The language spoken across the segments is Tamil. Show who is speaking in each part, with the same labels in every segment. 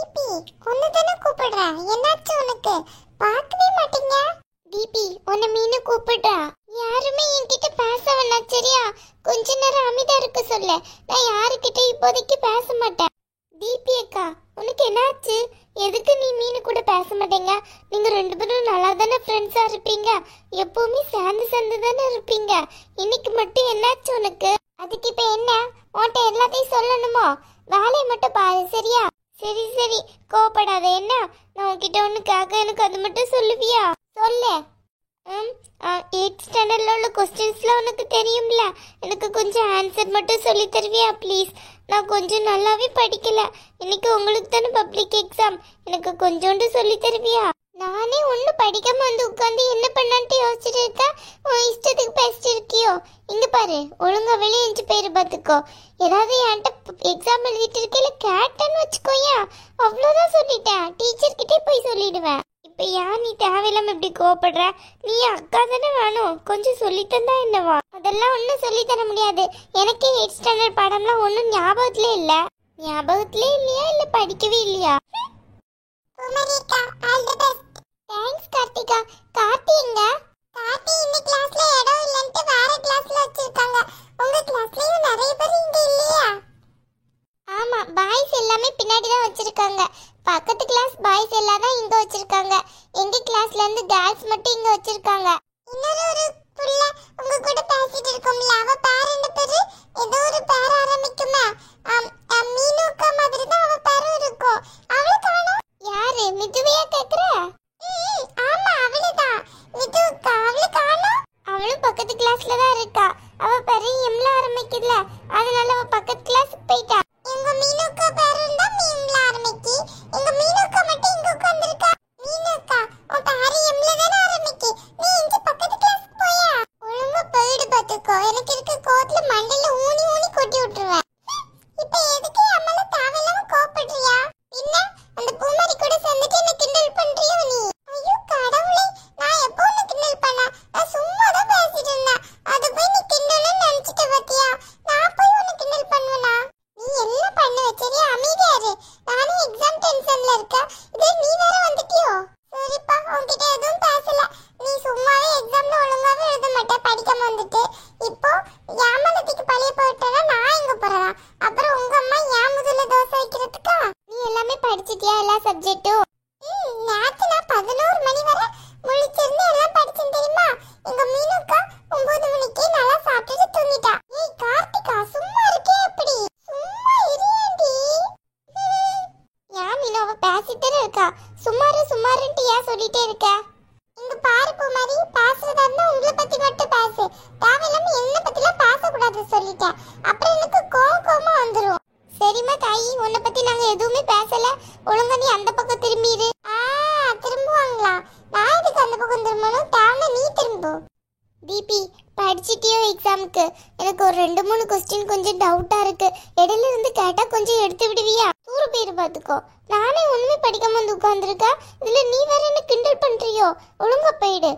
Speaker 1: தீபி உன்னதானே கூப்பிடுறேன். என்னாச்சு உனக்கு? பார்க்கவே மாட்டீங்க. தீபி உன்னை மீனு கூப்பிடுறா. யாருமே என்கிட்ட பேச வேணாம் சரியா? கொஞ்ச நேரம் அமைதியா இருக்க சொல்ல. நான் யாருக்கிட்ட இப்போதைக்கு பேச மாட்டேன். தீபி அக்கா உனக்கு என்னாச்சு? எதுக்கு நீ மீனு கூட பேச மாட்டேங்க? நீங்க ரெண்டு பேரும் நல்லா தானே ஃப்ரெண்ட்ஸா இருப்பீங்க. எப்பவுமே சேர்ந்து சேர்ந்து தானே இருப்பீங்க. இன்னைக்கு மட்டும் என்னாச்சு உனக்கு? அதுக்கு இப்ப என்ன? உன்கிட்ட எல்லாத்தையும் சொல்லணுமோ? வேலையை மட்டும் பாரு சரியா? சரி சரி கோவப்படாத. என்ன நான் உன்கிட்ட ஒண்ணுக்காக எனக்கு அது மட்டும் சொல்லுவியா? சொல்லு. 8th ஸ்டாண்டர்ட்ல உள்ள கொஸ்டின்ஸ்லாம் உனக்கு தெரியும்ல, எனக்கு கொஞ்சம் ஆன்சர் மட்டும் சொல்லி தருவியா ப்ளீஸ்? நான் கொஞ்சம் நல்லாவே படிக்கல. இன்னைக்கு உங்களுக்கு தானே பப்ளிக் எக்ஸாம், எனக்கு கொஞ்சோண்டு சொல்லி தருவியா? நானே ஒன்றும் படிக்காம வந்து உட்காந்து என்ன பண்ணான்ட்டு யோசிச்சுட்டு இருக்கா. உன் இஷ்டத்துக்கு பேசிட்டு இருக்கியோ? இங்க பாரு, ஒழுங்கா வெளியே எஞ்சி போயிரு பார்த்துக்கோ. ஏதாவது என்கிட்ட எக்ஸாம் எழுதிட்டு இருக்கையில கேட்டேன்னு வச்சுக்கோயா, அவ்வளோதான் சொல்லிட்டேன். டீச்சர் கிட்டே போய் சொல்லிடுவேன். இப்ப ஏன் நீ தேவையில்லாம இப்படி கோவப்படுற? நீ அக்கா தானே வேணும், கொஞ்சம் சொல்லித்தந்தா என்னவா? அதெல்லாம் ஒன்றும் சொல்லி தர முடியாது. எனக்கே 8th ஸ்டாண்டர்ட் பாடம்லாம் ஒன்றும் ஞாபகத்திலே இல்லை. ஞாபகத்திலே இல்லையா இல்லை படிக்கவே இல்லையா? தேங்க்ஸ் கார்த்திகா. கார்த்தி எங்க? கார்த்தி இந்த கிளாஸ்ல இடம் இல்லன்ட்டு வேற கிளாஸ்ல வச்சிருக்காங்க. உங்க கிளாஸ்லயும் நிறைய பேர் இங்க இல்லையா? ஆமா, பாய்ஸ் எல்லாமே பின்னாடி தான் வச்சிருக்காங்க. பக்கத்து கிளாஸ் பாய்ஸ் எல்லாம் தான் இங்க வச்சிருக்காங்க. எங்க கிளாஸ்ல இருந்து கேர்ள்ஸ் மட்டும் இங்க வச்சிருக்காங்க. இன்னொரு ஒரு புள்ள உங்க கூட பேசிட்டு இருக்கோம்ல, அவ பேர் என்ன பேரு? ஏதோ ஒரு பேர் ஆரம்பிக்குமா? மீனுக்கா மாதிரி தான் அவ பேரும் இருக்கும். அவளை காணோம். யாரு? மிதுவையா கேக்குற? ஆமா அவளுதான் மிதுக்கா. அவளை காணோம். அவளும் பக்கத்து கிளாஸ்ல தான் இருக்கா. அவ பேரு எம்ல ஆரம்பிக்குதுல, அதனால அவ பக்கத்து கிளாஸ்க்கு போயிட்டா. எங்க மீனுக்கா பேரு இருந்தா மீன்ல ஆரம்பிக்கி. எங்க மீனுக்கா மட்டும் இங்க உட்கார்ந்திருக்கா. மீனுக்கா உன் பேரு எம்ல தான ஆரம்பிக்கி. நீ இந்த பக்கத்து கிளாஸ்க்கு போயா? ஒழுங்கா போயிடு பாத்துக்கோ. எனக்கு இருக்க கோவத்துல மண்டையில ஊனி ஊனி கொட்டி விட்டுருவேன். இப்போ எதுக்கு அம்மால தேவையில்லாம கோபப்படுறியா? பின்ன அந்த பூமாரி கூட சேர்ந்துட்டு என்ன கிண்டல் பண்றியோ நீ? ஐயோ கடவுளே, நான் எப்போ உன்னை கிண்டல் பண்ண? நான் சும்மா தான் பேசிட்டு இருந்தேன். அது போய் நீ கிண்டல்னு நினைச்சிட்ட பாத்தியா? நான் போய் உன்னை கிண்டல் பண்ணுவேனா? நீ என்ன பண்ணுவ சரியா? அமைதியா இரு. நானே எக்ஸாம் டென்ஷன்ல இருக்கேன். இதே நீ வேற வந்துட்டியோ? சரிப்பா, உன்கிட்ட எதுவும் பேசல. நீ சும்மாவே எக்ஸாம்ல ஒழுங்காவே எழுத மாட்டே படிக்காம வந்துட்டு. இப்போ ஏமாலத்துக்கு பழைய போயிட்டேன்னா நான் எங்க போறேன்? அப்புறம் உங்க அம்மா ஏன் முதல்ல தோசை வைக்கிறதுக்கா? நீ எல்லாமே படிச்சிட்டியா எல்லா சப்ஜெக்ட்டும்? நேத்து நான் 11 மணி வரை முழிச்சிருந்து எல்லாம் படிச்சேன் தெரியுமா? எங்க மீனுக்கா 9 மணிக்கே நல்லா சாப்பிட்டுட்டு தூங்கிட்டா. ஏய் கார்த்திகா சும்மா இருக்கே எப்படி? சும்மா இரியேண்டி. ஏன் மீனு அவ பேசிட்டே இருக்கா? சும்மாருன்ட்டு ஏன் சொல்லிட்டே இருக்க? இங்க பாரு பூமாரி, பேசுறதா இருந்தா உங்களை பத்தி மட்டும் பேசு. தேவையில்லாம என்ன பத்திலாம் பேசக்கூடாது சொல்லிட்டேன். அப்புறம் எனக்கு கோவமா வந்துரும். சரிம்மா தாயி, உன்னை பத்தி நாங்க எதுவுமே பேசல. ஒழுங்கா நீ அந்த பக்கம் திரும்பிடு. திரும்புவாங்களா? நான் எதுக்கு அந்த பக்கம் திரும்பணும்? தேவை நீ திரும்பு. தீபி படிச்சிட்டியோ எக்ஸாமுக்கு? எனக்கு ஒரு 2-3 கொஸ்டின் கொஞ்சம் டவுட்டா இருக்கு. இடையில இருந்து கேட்டா கொஞ்சம் எடுத்து விடுவியா? தூர பேரு பாத்துக்கோ. நானே ஒண்ணுமே படிக்காம வந்து உட்கார்ந்துருக்கா. இதுல நீ வேற என்ன கிண்டல் பண்றியோ? ஒழுங்கா போயிடு.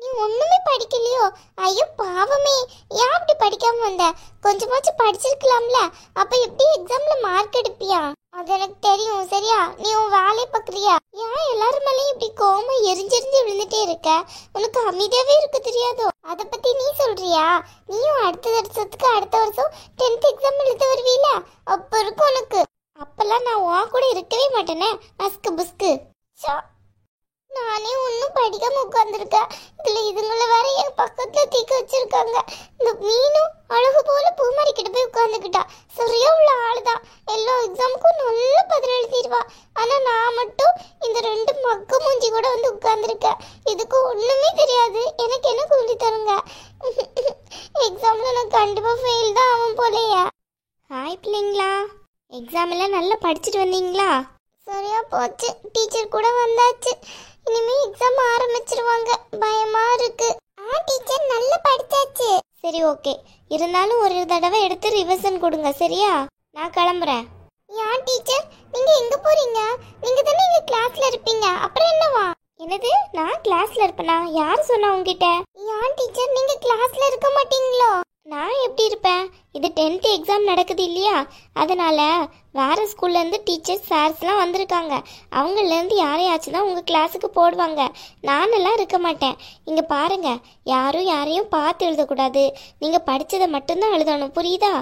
Speaker 1: நீ ஒண்ணுமே படிக்கலையோ? ஐயோ பாவமே, ஏன் அப்படி படிக்காம வந்த? கொஞ்சமாச்சும் படிச்சிருக்கலாம்ல. அப்ப எப்படி எக்ஸாம்ல மார்க் எடுப்பியா? அது எனக்கு தெரியும் சரியா? நீ உன் வேலையை பாக்குறியா? ஏன் எல்லாரும் மேலேயும் இப்படி கோவமா எரிஞ்செரிஞ்சு விழுந்துட்டே இருக்க? உனக்கு அமைதியாவே இருக்க தெரியாதோ? அதை பத்தி நீ சொல்றியா? நீயும் அடுத்த வருஷத்துக்கு அடுத்த வருஷம் 10th எக்ஸாம் எழுத வருவீல, அப்ப இருக்கும் உனக்கு. அப்பெல்லாம் நான் உன் கூட இருக்கவே மாட்டேனே. அஸ்கு புஸ்கு. நானே ஒன்னும் படிக்காம உட்கார்ந்துருக்கேன். இதுல இதுங்கள வேற என் பக்கத்துல தீக்க வச்சிருக்காங்க. இந்த மீனும் அழகு போல பூமாரி கிட்ட போய் உட்கார்ந்துக்கிட்டா. சரியா உள்ள ஆளுதான். எல்லா எக்ஸாமுக்கும் நல்ல பதில் எழுதிடுவா. ஆனா நான் மட்டும் இந்த 2 மக்க மூஞ்சி கூட வந்து உட்கார்ந்துருக்கேன். இதுக்கு ஒண்ணுமே தெரியாது. எனக்கு என்ன சொல்லி தருங்க? எக்ஸாம்ல நான் கண்டிப்பா ஃபெயில் தான் ஆகும் போலையா? ஹாய் பிள்ளைங்களா, எக்ஸாம் எல்லாம் நல்லா படிச்சுட்டு வந்தீங்களா? சரியா போச்சு, டீச்சர் கூட வந்தாச்சு. இனிமே எக்ஸாம் ஆரம்பிச்சிருவாங்க, பயமா இருக்கு. டீச்சர் நல்லா படிச்சாச்சு. சரி ஓகே, இருந்தாலும் ஒரு தடவை எடுத்து ரிவிஷன் கொடுங்க சரியா? நான் கிளம்புறேன். ஏன் டீச்சர் நீங்க எங்க போறீங்க? நீங்க தானே இந்த கிளாஸ்ல இருப்பீங்க, அப்புறம் என்னவா? என்னது நான் கிளாஸ்ல இருப்பேனா? யார் சொன்னா உங்ககிட்ட? ஏன் டீச்சர் நீங்க கிளாஸ்ல இருக்க மாட்டீங்களோ?
Speaker 2: நான் எப்படி இருப்பேன்? இது 10th எக்ஸாம் நடக்குது இல்லையா, அதனால வேற ஸ்கூல்லேருந்து டீச்சர்ஸ் சார்ஸ்லாம் வந்திருக்காங்க. அவங்களேருந்து யாரையாச்சும் தான் உங்கள் கிளாஸுக்கு போடுவாங்க. நானெல்லாம் இருக்க மாட்டேன். இங்கே பாருங்க, யாரும் யாரையும் பார்த்து எழுதக்கூடாது. நீங்கள் படித்ததை மட்டும்தான் எழுதணும், புரியுதா?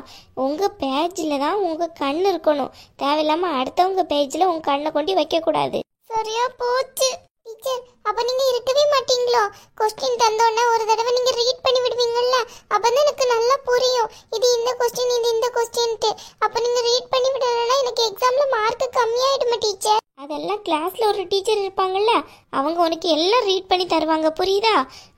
Speaker 2: உங்கள் பேஜில் தான் உங்கள் கண் இருக்கணும். தேவையில்லாமல் அடுத்தவங்க பேஜில் உங்கள் கண்ணை கொண்டு வைக்கக்கூடாது.
Speaker 1: சரியா போச்சு டீச்சர். அப்ப நீங்க இருக்கவே மாட்டீங்களோ? கொஸ்டின் தந்தோடனே ஒரு தடவை நீங்க ரீட் பண்ணி விடுவீங்கல்ல, அப்பதான் எனக்கு நல்லா புரியும் இது இந்த கொஸ்டின் இது இந்த கொஸ்டின்ட்டு. அப்ப நீங்க ரீட் பண்ணி விடலன்னா எனக்கு எக்ஸாம்ல மார்க் கம்மியாயிடுமா டீச்சர்?
Speaker 2: அதெல்லாம் கிளாஸில் ஒரு டீச்சர் இருப்பாங்கல்ல, அவங்க உனக்கு எல்லாம் ரீட் பண்ணி தருவாங்க, புரியுதா?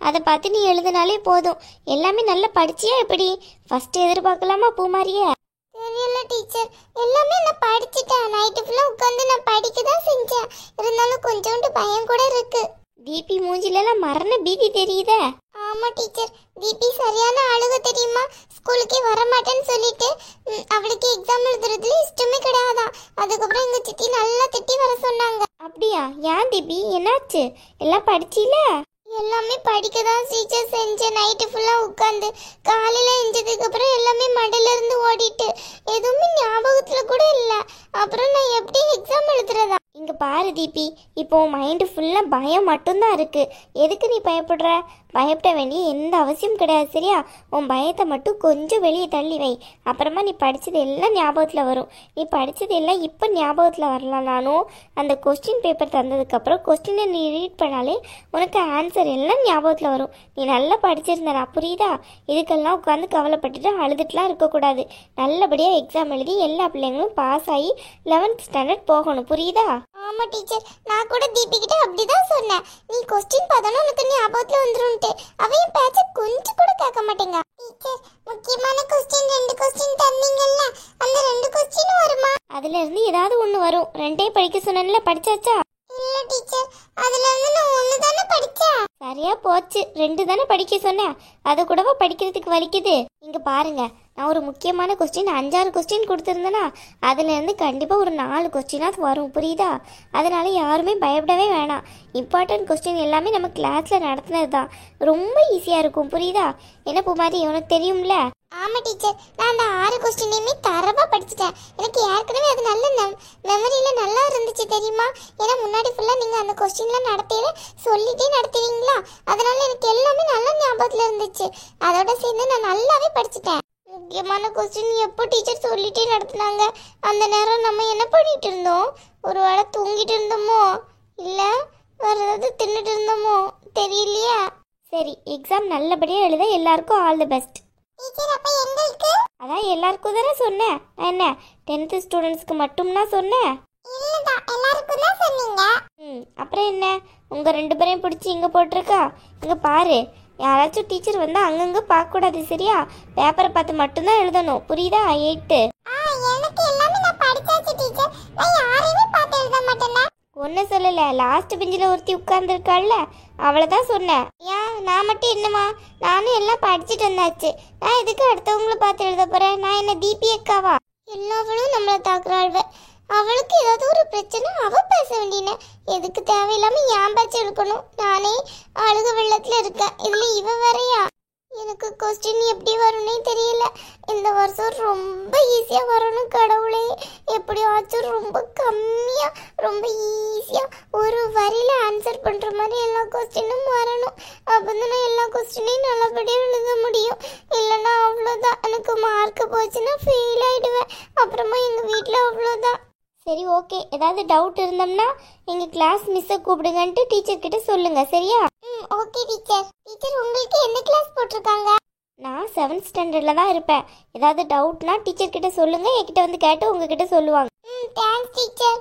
Speaker 2: அதை பார்த்து நீ எழுதினாலே போதும். எல்லாமே நல்லா படிச்சியா எப்படி? ஃபர்ஸ்ட் எதிர்பார்க்கலாமா பூமாரியே?
Speaker 1: தெரியல டீச்சர், எல்லாமே நான் படிச்சுட்டேன். நைட்டு ஃபுல்லா உட்காந்து நான் படிக்க தான் செஞ்சேன். இருந்தாலும் கொஞ்சோண்டு பயம் கூட இருக்கு.
Speaker 2: தீபி மூஞ்சிலெல்லாம் மரண பீதி தெரியுதே.
Speaker 1: ஆமா டீச்சர், தீபி சரியான அழுக தெரியுமா? ஸ்கூலுக்கே வர மாட்டேன்னு சொல்லிட்டு அவளுக்கு எக்ஸாம் எழுதுறதுல இஷ்டமே கிடையாதான். அதுக்கப்புறம் எங்க சித்தி நல்லா திட்டி வர சொன்னாங்க.
Speaker 2: அப்படியா? ஏன் தீபி, என்னாச்சு? எல்லாம் படிச்சில?
Speaker 1: எல்லாமே படிக்க தான் டீச்சர் செஞ்சேன். நைட்டு ஃபுல்லா உட்காந்து காலையில எஞ்சதுக்கு அப்புறம் எல்லாமே மடல இருந்து ஓடிட்டு எதுவுமே ஞாபகத்துல கூட இல்ல. அப்புறம் நான் எப்படி எக்ஸாம் எழுதுறதா?
Speaker 2: இங்க பாரு தீபி, இப்போ மைண்டு ஃபுல்லா பயம் மட்டும்தான் இருக்கு. எதுக்கு நீ பயப்படுற? பயப்பட வேண்டிய எந்த அவசியம் கிடையாது, சரியா? உன் பயத்தை மட்டும் கொஞ்சம் வெளியே தள்ளி வை. அப்புறமா நீ படிச்சது எல்லாம் ஞாபகத்தில் வரும். நீ படிச்சது எல்லாம் இப்போ ஞாபகத்தில் வரலனாலும் அந்த கொஸ்டின் பேப்பர் தந்ததுக்கப்புறம் கொஸ்டினை நீ ரீட் பண்ணாலே உனக்கு ஆன்சர் எல்லாம் ஞாபகத்தில் வரும். நீ நல்லா படிச்சிருந்தா, புரியுதா? இதுக்கெல்லாம் உட்காந்து கவலைப்பட்டுட்டு அழுதுட்டுலாம் இருக்கக்கூடாது. நல்லபடியாக எக்ஸாம் எழுதி எல்லா பிள்ளைங்களும் பாஸ் ஆகி 11th ஸ்டாண்டர்ட் போகணும், புரியுதா?
Speaker 1: ஆமா டீச்சர், நான் கூட தீபி கிட்ட அப்படிதான் சொன்னேன். நீ கொஸ்டின் பார்த்தாலும் உனக்கு ஞாபகத்துல வந்துரும்ட்டு. அவன் பேச்ச கொஞ்சம் கூட கேட்க மாட்டேங்க. டீச்சர், முக்கியமான கொஸ்டின் 2 கொஸ்டின் தந்தீங்கல்ல, அந்த 2 கொஸ்டின் வருமா?
Speaker 2: அதுல இருந்து ஏதாவது ஒண்ணு வரும். 2 படிக்க சொன்னேன்ல, படிச்சாச்சா?
Speaker 1: இல்ல டீச்சர், அதுல இருந்து நான் 1 தானே படிச்சேன்.
Speaker 2: சரியா போச்சு, 2 தானே படிக்க சொன்னேன். அது கூடவா படிக்கிறதுக்கு வலிக்குது? இங்க பாருங்க, நான் ஒரு முக்கியமான கொஸ்டின் 5-6 கொஸ்டின் கொடுத்துருந்தேன்னா அதுலேருந்து கண்டிப்பாக ஒரு 4 கொஸ்டினாவது வரும், புரியுதா? அதனால யாருமே பயப்படவே வேணாம். இம்பார்ட்டன்ட் கொஸ்டின் எல்லாமே நம்ம கிளாஸில் நடத்துனது தான். ரொம்ப ஈஸியாக இருக்கும், புரியுதா? என்ன பூமாரி, உனக்கு தெரியும்ல?
Speaker 1: ஆமா டீச்சர், நான் அந்த 6 கொஸ்டினையுமே தரவா படிச்சுட்டேன். எனக்கு ஏற்கனவே அது நல்ல மெமரியில நல்லா இருந்துச்சு தெரியுமா? ஏன்னா முன்னாடி ஃபுல்லா நீங்க அந்த கொஸ்டின்லாம் நடத்தியில சொல்லிட்டே நடத்துவீங்களா, அதனால எனக்கு எல்லாமே நல்ல ஞாபகத்துல இருந்துச்சு. அதோட சேர்ந்து நான் நல்லாவே படிச்சுட்டேன். முக்கியமான கொஸ்டின் எப்போ டீச்சர் சொல்லிட்டே நடத்துனாங்க. அந்த நேரம் நம்ம என்ன பண்ணிட்டு இருந்தோம்? ஒரு வேளை தூங்கிட்டு இருந்தோமோ இல்ல வேற ஏதாவது தின்னுட்டு இருந்தோமோ தெரியலையா?
Speaker 2: சரி, எக்ஸாம் நல்லபடியாக எழுத எல்லாருக்கும் ஆல் தி பெஸ்ட்.
Speaker 1: டீச்சர், அப்ப எங்களுக்கு?
Speaker 2: அதான் எல்லாருக்கும் தானே சொன்னேன். என்ன 10th ஸ்டூடெண்ட்ஸ்க்கு மட்டும்னா சொன்னேன்?
Speaker 1: இல்லடா, எல்லாருக்கும் தான் சொன்னீங்க.
Speaker 2: அப்புறம் என்ன, உங்க 2 பேரையும் பிடிச்சி இங்க போட்டிருக்கா? இங்க பாரு, யாராச்சும் டீச்சர் வந்தா அங்கங்க பார்க்க கூடாது, சரியா? பேப்பரை பார்த்து மட்டும்தான் எழுதணும், புரியுதா? 8
Speaker 1: எனக்கு எல்லாமே நான் படிச்சாச்சு டீச்சர். நான் யாரையுமே பார்த்து எழுத மாட்டேனா?
Speaker 2: ஒன்னு சொல்லல, லாஸ்ட் பெஞ்சில் ஒருத்தி உட்கார்ந்துருக்காள்ல, அவளை தான் சொன்னேன். ஏன் நான் மட்டும் என்னமா? நானும் எல்லாம் படிச்சுட்டு வந்தாச்சு. நான் எதுக்கு அடுத்தவங்களை பார்த்து எழுத போறேன்? நான் என்ன தீபி அக்காவா?
Speaker 1: எல்லாவளும் நம்மளை தாக்குறாள்வ. அவளுக்கு ஏதாவது ஒரு பிரச்சனை அவ பேச வேண்டியன. எதுக்கு தேவையில்லாம என் பேச்சு எடுக்கணும்? நானே அழுக வெள்ளத்துல இருக்கேன், இதுல இவ வேறையா? எனக்கு கொஸ்டின் எப்படி வரும்னே தெரியல. இந்த வருஷம் ரொம்ப ஈஸியா வரணும் கடவுளே. எப்படியாச்சும் ரொம்ப கம்மியா ரொம்ப ஈஸியா ஒரு வரியில ஆன்சர் பண்ற மாதிரி எல்லா கொஸ்டினும் வரணும். அப்பதான் நான் எல்லா கொஸ்டினையும் நல்லபடியா எழுத முடியும். இல்லைன்னா அவ்வளோதான், எனக்கு மார்க் போச்சுன்னா ஃபெயில் ஆயிடுவேன். அப்புறமா எங்க வீட்டுல அவ்வளோதான்.
Speaker 2: சரி, ஓகே. ஏதாவது டவுட் இருந்தோம்னா எங்கள் கிளாஸ் மிஸ்ஸை கூப்பிடுங்கன்ட்டு டீச்சர் கிட்ட சொல்லுங்க, சரியா?
Speaker 1: Okay teacher. டீச்சர், உங்களுக்கு என்ன கிளாஸ் போட்டிருக்காங்க?
Speaker 2: நான் 7th ஸ்டாண்டர்டில் தான் இருப்பேன். ஏதாவது டவுட்னா டீச்சர் கிட்ட சொல்லுங்க, என்கிட்ட வந்து கேட்டு உங்ககிட்ட சொல்லுவாங்க.
Speaker 1: Thanks teacher.